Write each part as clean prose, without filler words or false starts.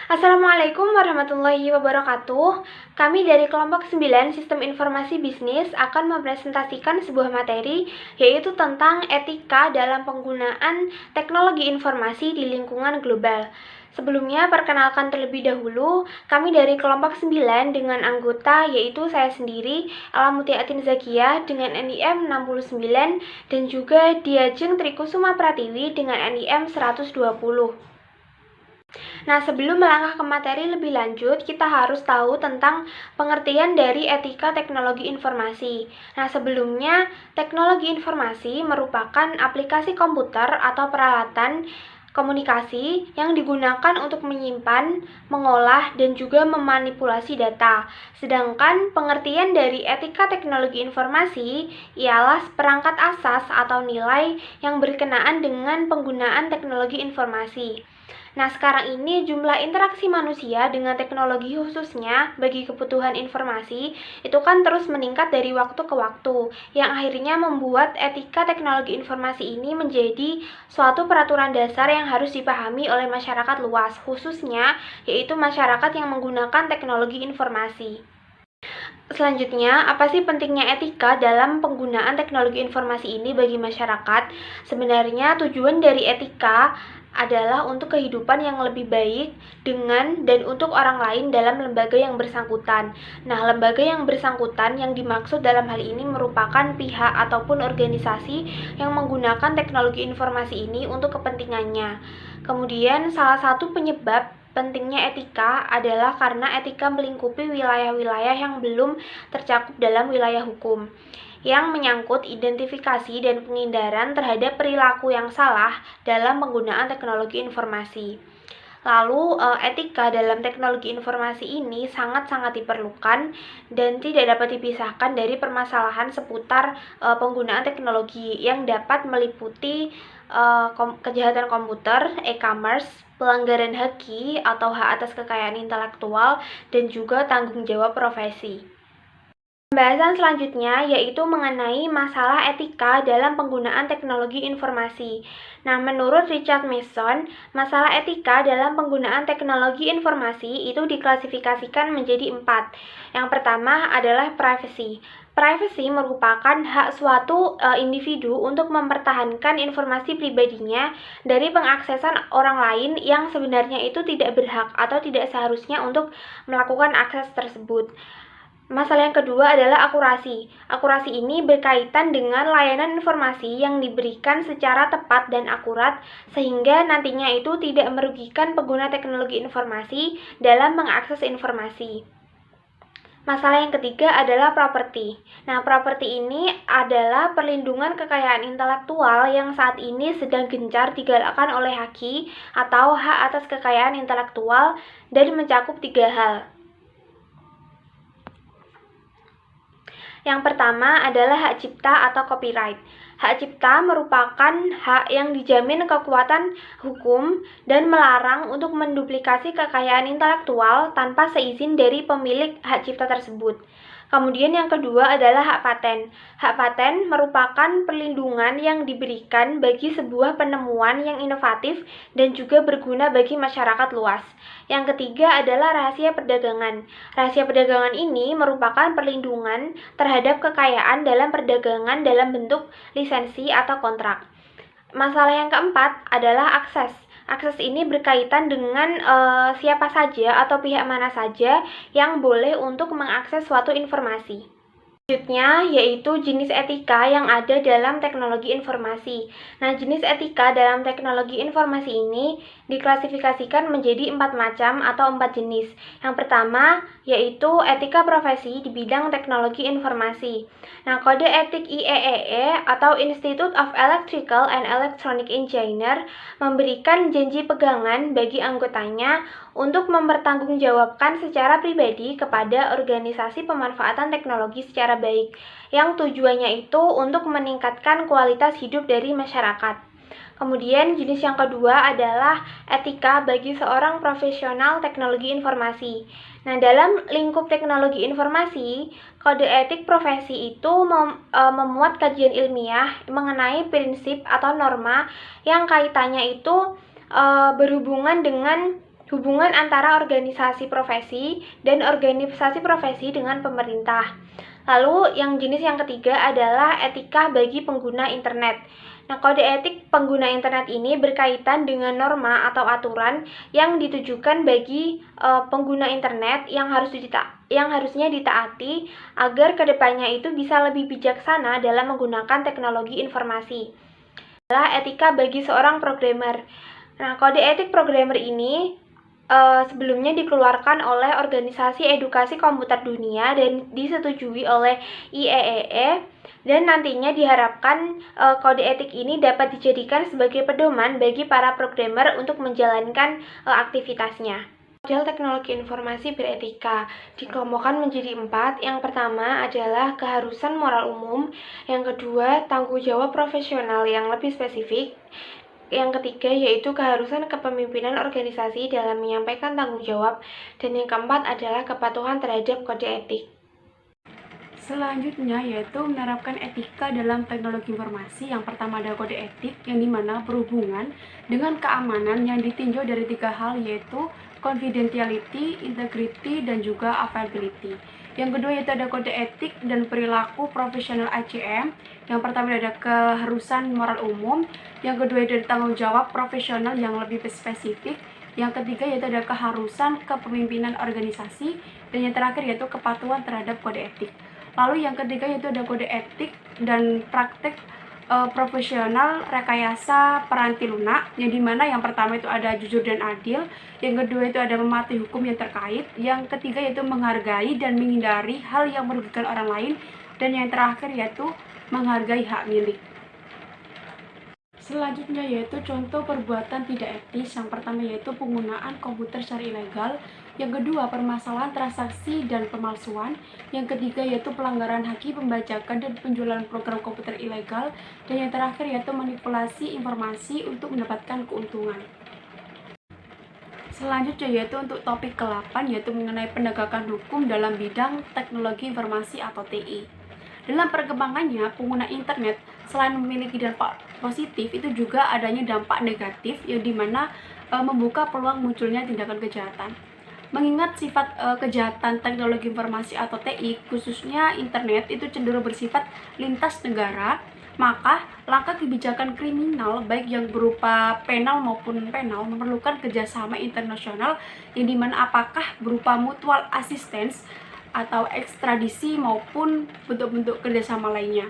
Assalamualaikum warahmatullahi wabarakatuh. Kami dari kelompok 9 Sistem Informasi Bisnis akan mempresentasikan sebuah materi yaitu tentang etika dalam penggunaan teknologi informasi di lingkungan global. Sebelumnya, perkenalkan terlebih dahulu, kami dari kelompok 9 dengan anggota yaitu saya sendiri, Alamutiatin Zakia dengan NIM 69 dan juga Diajeng Trikusuma Pratiwi dengan NIM 120. Nah, sebelum melangkah ke materi lebih lanjut, kita harus tahu tentang pengertian dari etika teknologi informasi. Nah, sebelumnya, teknologi informasi merupakan aplikasi komputer atau peralatan komunikasi yang digunakan untuk menyimpan, mengolah, dan juga memanipulasi data. Sedangkan pengertian dari etika teknologi informasi ialah perangkat asas atau nilai yang berkenaan dengan penggunaan teknologi informasi. Nah, sekarang ini jumlah interaksi manusia dengan teknologi khususnya bagi kebutuhan informasi itu kan terus meningkat dari waktu ke waktu, yang akhirnya membuat etika teknologi informasi ini menjadi suatu peraturan dasar yang harus dipahami oleh masyarakat luas, khususnya yaitu masyarakat yang menggunakan teknologi informasi. Selanjutnya, apa sih pentingnya etika dalam penggunaan teknologi informasi ini bagi masyarakat? Sebenarnya tujuan dari etika adalah untuk kehidupan yang lebih baik dengan dan untuk orang lain dalam lembaga yang bersangkutan. Nah, lembaga yang bersangkutan yang dimaksud dalam hal ini merupakan pihak ataupun organisasi yang menggunakan teknologi informasi ini untuk kepentingannya. Kemudian, salah satu penyebab pentingnya etika adalah karena etika melingkupi wilayah-wilayah yang belum tercakup dalam wilayah hukum, yang menyangkut identifikasi dan penghindaran terhadap perilaku yang salah dalam penggunaan teknologi informasi. Lalu, etika dalam teknologi informasi ini sangat-sangat diperlukan dan tidak dapat dipisahkan dari permasalahan seputar penggunaan teknologi yang dapat meliputi kejahatan komputer, e-commerce, pelanggaran haki atau hak atas kekayaan intelektual, dan juga tanggung jawab profesi. Pembahasan selanjutnya yaitu mengenai masalah etika dalam penggunaan teknologi informasi. Nah, menurut Richard Mason, masalah etika dalam penggunaan teknologi informasi itu diklasifikasikan menjadi 4. Yang pertama adalah privacy. Privacy merupakan hak suatu individu untuk mempertahankan informasi pribadinya dari pengaksesan orang lain yang sebenarnya itu tidak berhak atau tidak seharusnya untuk melakukan akses tersebut. Masalah yang kedua adalah akurasi. Akurasi ini berkaitan dengan layanan informasi yang diberikan secara tepat dan akurat sehingga nantinya itu tidak merugikan pengguna teknologi informasi dalam mengakses informasi. Masalah yang ketiga adalah properti. Nah, properti ini adalah perlindungan kekayaan intelektual yang saat ini sedang gencar digalakkan oleh haki atau hak atas kekayaan intelektual dan mencakup 3 hal. Yang pertama adalah hak cipta atau copyright. Hak cipta merupakan hak yang dijamin kekuatan hukum dan melarang untuk menduplikasi kekayaan intelektual tanpa seizin dari pemilik hak cipta tersebut. Kemudian yang kedua adalah hak paten. Hak paten merupakan perlindungan yang diberikan bagi sebuah penemuan yang inovatif dan juga berguna bagi masyarakat luas. Yang ketiga adalah rahasia perdagangan. Rahasia perdagangan ini merupakan perlindungan terhadap kekayaan dalam perdagangan dalam bentuk lisensi atau kontrak. Masalah yang keempat adalah akses. Akses ini berkaitan dengan siapa saja atau pihak mana saja yang boleh untuk mengakses suatu informasi. Selanjutnya yaitu jenis etika yang ada dalam teknologi informasi. Nah, jenis etika dalam teknologi informasi ini diklasifikasikan menjadi 4 macam atau 4 jenis. Yang pertama yaitu etika profesi di bidang teknologi informasi. Nah, kode etik IEEE atau Institute of Electrical and Electronic Engineer memberikan janji pegangan bagi anggotanya untuk mempertanggungjawabkan secara pribadi kepada organisasi pemanfaatan teknologi secara baik, yang tujuannya itu untuk meningkatkan kualitas hidup dari masyarakat. Kemudian jenis yang kedua adalah etika bagi seorang profesional teknologi informasi. Nah, dalam lingkup teknologi informasi, kode etik profesi itu memuat kajian ilmiah mengenai prinsip atau norma yang kaitannya itu berhubungan dengan hubungan antara organisasi profesi dan organisasi profesi dengan pemerintah. Lalu yang jenis yang ketiga adalah etika bagi pengguna internet. Nah, kode etik pengguna internet ini berkaitan dengan norma atau aturan yang ditujukan bagi pengguna internet yang harusnya ditaati agar kedepannya itu bisa lebih bijaksana dalam menggunakan teknologi informasi. Adalah etika bagi seorang programmer. Nah, kode etik programmer ini sebelumnya dikeluarkan oleh Organisasi Edukasi Komputer Dunia dan disetujui oleh IEEE, dan nantinya diharapkan kode etik ini dapat dijadikan sebagai pedoman bagi para programmer untuk menjalankan aktivitasnya. Model teknologi informasi beretika dikelompokkan menjadi 4. Yang pertama adalah keharusan moral umum, yang kedua tanggung jawab profesional yang lebih spesifik, yang ketiga yaitu keharusan kepemimpinan organisasi dalam menyampaikan tanggung jawab, dan yang keempat adalah kepatuhan terhadap kode etik. Selanjutnya yaitu menerapkan etika dalam teknologi informasi. Yang pertama ada kode etik yang dimana berhubungan dengan keamanan yang ditinjau dari 3 hal, yaitu confidentiality, integrity, dan juga availability. Yang kedua yaitu ada kode etik dan perilaku profesional ICM. Yang pertama ada keharusan moral umum, yang kedua yaitu tanggung jawab profesional yang lebih spesifik, yang ketiga yaitu ada keharusan kepemimpinan organisasi, dan yang terakhir yaitu kepatuhan terhadap kode etik. Lalu yang ketiga yaitu ada kode etik dan praktek profesional rekayasa peranti lunak, yang dimana yang pertama itu ada jujur dan adil, yang kedua itu ada mematuhi hukum yang terkait, yang ketiga yaitu menghargai dan menghindari hal yang merugikan orang lain, dan yang terakhir yaitu menghargai hak milik. Selanjutnya yaitu contoh perbuatan tidak etis. Yang pertama yaitu penggunaan komputer secara ilegal, yang kedua permasalahan transaksi dan pemalsuan, yang ketiga yaitu pelanggaran haki pembajakan dan penjualan program komputer ilegal, dan yang terakhir yaitu manipulasi informasi untuk mendapatkan keuntungan. Selanjutnya yaitu untuk topik ke-8 yaitu mengenai penegakan hukum dalam bidang teknologi informasi atau TI. Dalam perkembangannya, pengguna internet selain memiliki dampak positif, itu juga adanya dampak negatif yang dimana membuka peluang munculnya tindakan kejahatan. Mengingat sifat kejahatan teknologi informasi atau TI, khususnya internet, itu cenderung bersifat lintas negara, maka langkah kebijakan kriminal baik yang berupa penal maupun penal memerlukan kerjasama internasional, yang dimana apakah berupa mutual assistance atau ekstradisi maupun bentuk-bentuk kerjasama lainnya.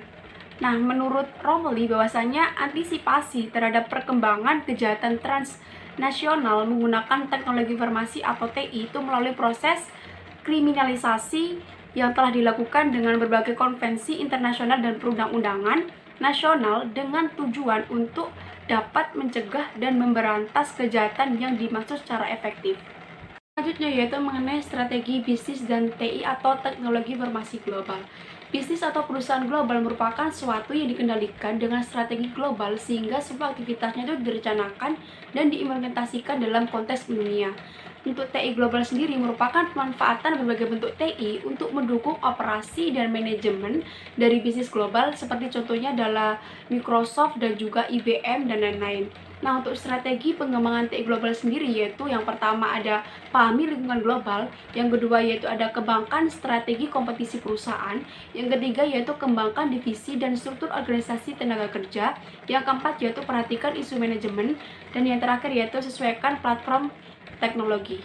Nah, menurut Romilly bahwasanya antisipasi terhadap perkembangan kejahatan transnasional menggunakan teknologi informasi atau TI itu melalui proses kriminalisasi yang telah dilakukan dengan berbagai konvensi internasional dan perundang-undangan nasional dengan tujuan untuk dapat mencegah dan memberantas kejahatan yang dimaksud secara efektif. Selanjutnya yaitu mengenai strategi bisnis dan TI atau teknologi informasi global. Bisnis atau perusahaan global merupakan suatu yang dikendalikan dengan strategi global sehingga semua aktivitasnya itu direncanakan dan diimplementasikan dalam konteks dunia. Untuk TI global sendiri merupakan pemanfaatan berbagai bentuk TI untuk mendukung operasi dan manajemen dari bisnis global, seperti contohnya adalah Microsoft dan juga IBM dan lain-lain. Nah, untuk strategi pengembangan TI global sendiri yaitu yang pertama ada pahami lingkungan global, yang kedua yaitu ada kembangkan strategi kompetisi perusahaan, yang ketiga yaitu kembangkan divisi dan struktur organisasi tenaga kerja, yang keempat yaitu perhatikan isu manajemen, dan yang terakhir yaitu sesuaikan platform teknologi.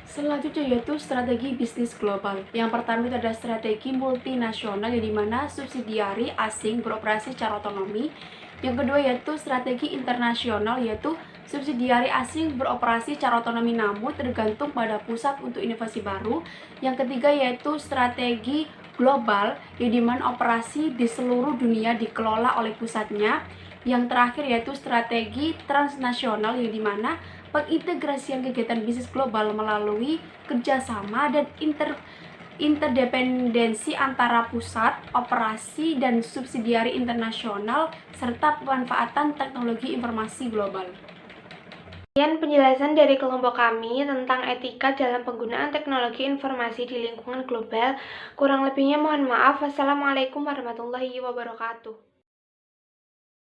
Selanjutnya yaitu strategi bisnis global. Yang pertama itu ada strategi multinasional yang dimana subsidiari asing beroperasi secara otonomi. Yang kedua yaitu strategi internasional, yaitu subsidiari asing beroperasi secara otonomi namun tergantung pada pusat untuk inovasi baru. Yang ketiga yaitu strategi global yang dimana operasi di seluruh dunia dikelola oleh pusatnya. Yang terakhir yaitu strategi transnasional yang dimana pengintegrasian kegiatan bisnis global melalui kerjasama dan interdependensi antara pusat, operasi, dan subsidiari internasional, serta pemanfaatan teknologi informasi global. Sekian penjelasan dari kelompok kami tentang etika dalam penggunaan teknologi informasi di lingkungan global. Kurang lebihnya mohon maaf. Wassalamualaikum warahmatullahi wabarakatuh.